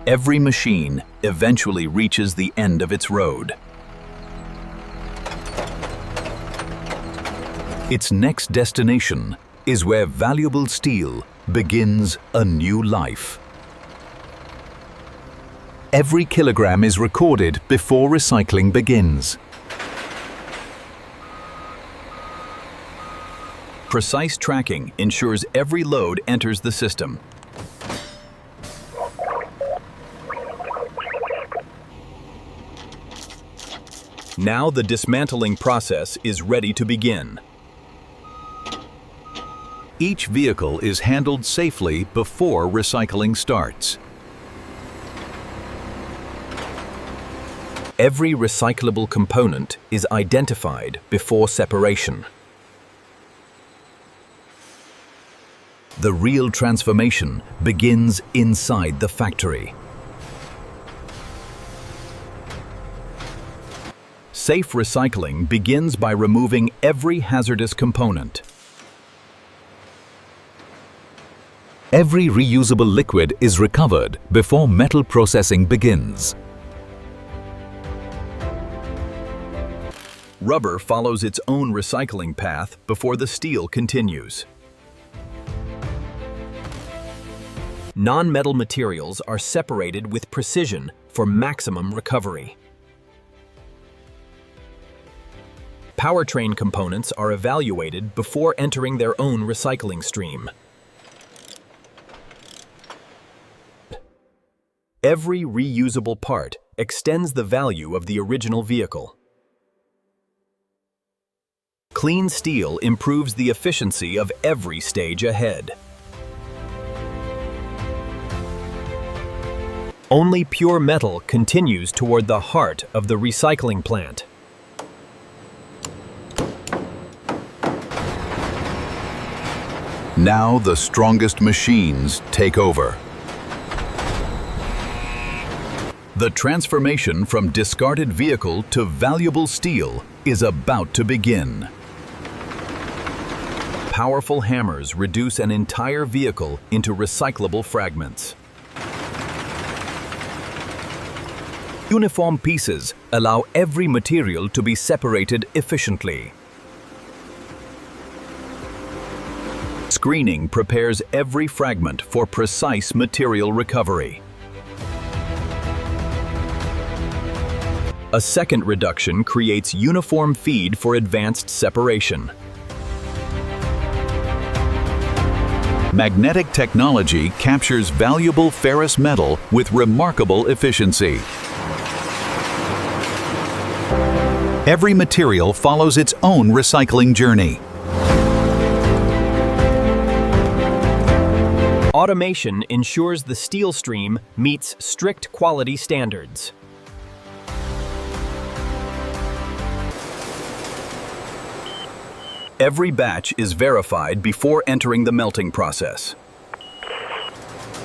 Every machine eventually reaches the end of its road. Its next destination is where valuable steel begins a new life. Every kilogram is recorded before recycling begins. Precise tracking ensures every load enters the system. Now the dismantling process is ready to begin. Each vehicle is handled safely before recycling starts. Every recyclable component is identified before separation. The real transformation begins inside the factory. Safe recycling begins by removing every hazardous component. Every reusable liquid is recovered before metal processing begins. Rubber follows its own recycling path before the steel continues. Non-metal materials are separated with precision for maximum recovery. Powertrain components are evaluated before entering their own recycling stream. Every reusable part extends the value of the original vehicle. Clean steel improves the efficiency of every stage ahead. Only pure metal continues toward the heart of the recycling plant. Now the strongest machines take over. The transformation from discarded vehicle to valuable steel is about to begin. Powerful hammers reduce an entire vehicle into recyclable fragments. Uniform pieces allow every material to be separated efficiently. Screening prepares every fragment for precise material recovery. A second reduction creates uniform feed for advanced separation. Magnetic technology captures valuable ferrous metal with remarkable efficiency. Every material follows its own recycling journey. Automation ensures the steel stream meets strict quality standards. Every batch is verified before entering the melting process.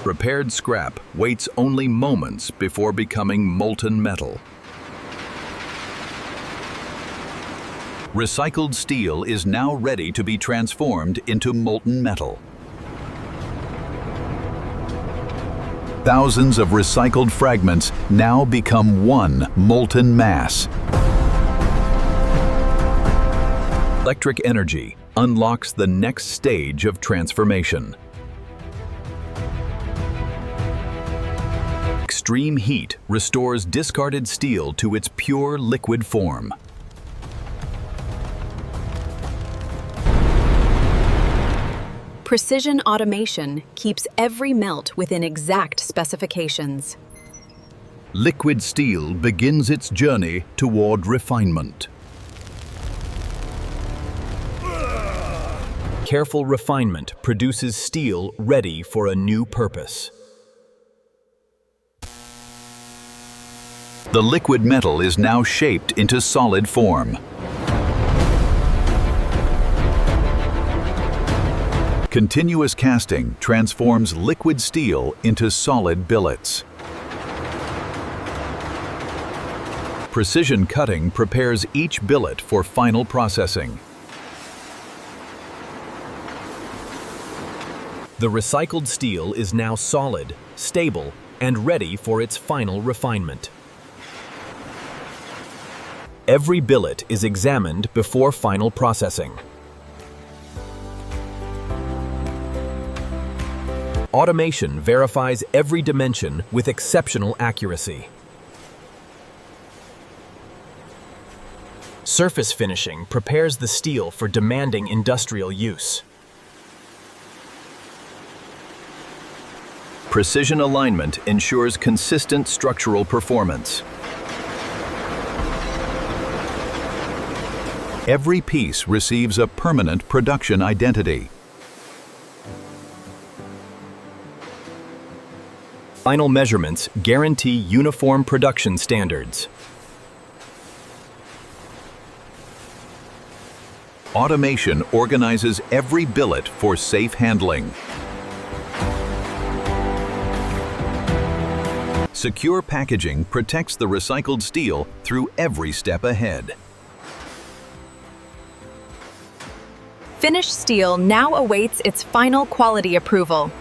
Prepared scrap waits only moments before becoming molten metal. Recycled steel is now ready to be transformed into molten metal. Thousands of recycled fragments now become one molten mass. Electric energy unlocks the next stage of transformation. Extreme heat restores discarded steel to its pure liquid form. Precision automation keeps every melt within exact specifications. Liquid steel begins its journey toward refinement. Careful refinement produces steel ready for a new purpose. The liquid metal is now shaped into solid form. Continuous casting transforms liquid steel into solid billets. Precision cutting prepares each billet for final processing. The recycled steel is now solid, stable, and ready for its final refinement. Every billet is examined before final processing. Automation verifies every dimension with exceptional accuracy. Surface finishing prepares the steel for demanding industrial use. Precision alignment ensures consistent structural performance. Every piece receives a permanent production identity. Final measurements guarantee uniform production standards. Automation organizes every billet for safe handling. Secure packaging protects the recycled steel through every step ahead. Finished steel now awaits its final quality approval.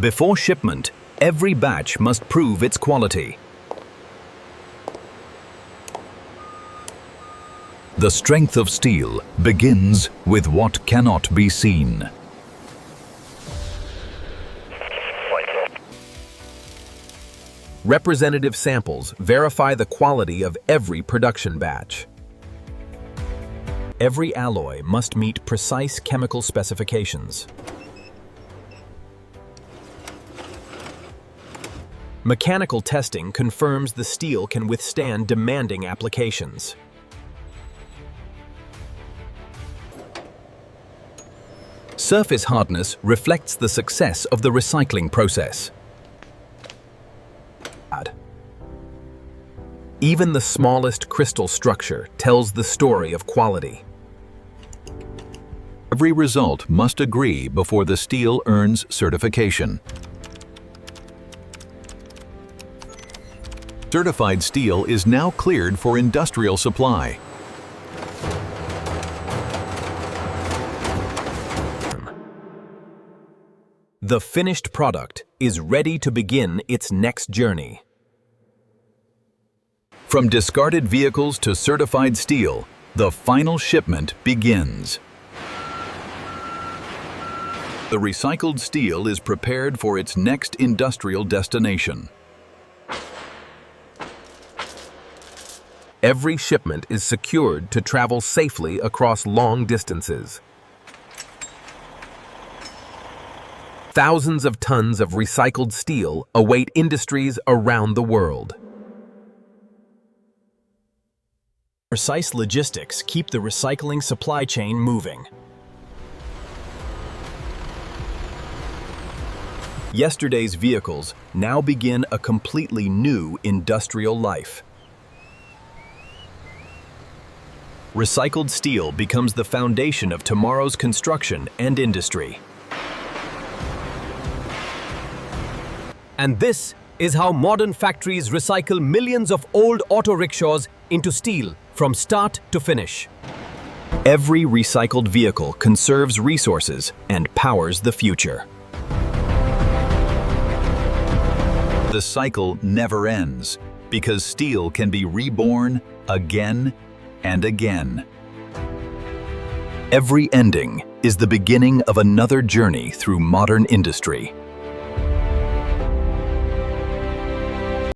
Before shipment, every batch must prove its quality. The strength of steel begins with what cannot be seen. Representative samples verify the quality of every production batch. Every alloy must meet precise chemical specifications. Mechanical testing confirms the steel can withstand demanding applications. Surface hardness reflects the success of the recycling process. Even the smallest crystal structure tells the story of quality. Every result must agree before the steel earns certification. Certified steel is now cleared for industrial supply. The finished product is ready to begin its next journey. From discarded vehicles to certified steel, the final shipment begins. The recycled steel is prepared for its next industrial destination. Every shipment is secured to travel safely across long distances. Thousands of tons of recycled steel await industries around the world. Precise logistics keep the recycling supply chain moving. Yesterday's vehicles now begin a completely new industrial life. Recycled steel becomes the foundation of tomorrow's construction and industry. And this is how modern factories recycle millions of old auto rickshaws into steel from start to finish. Every recycled vehicle conserves resources and powers the future. The cycle never ends because steel can be reborn again and again. Every ending is the beginning of another journey through modern industry.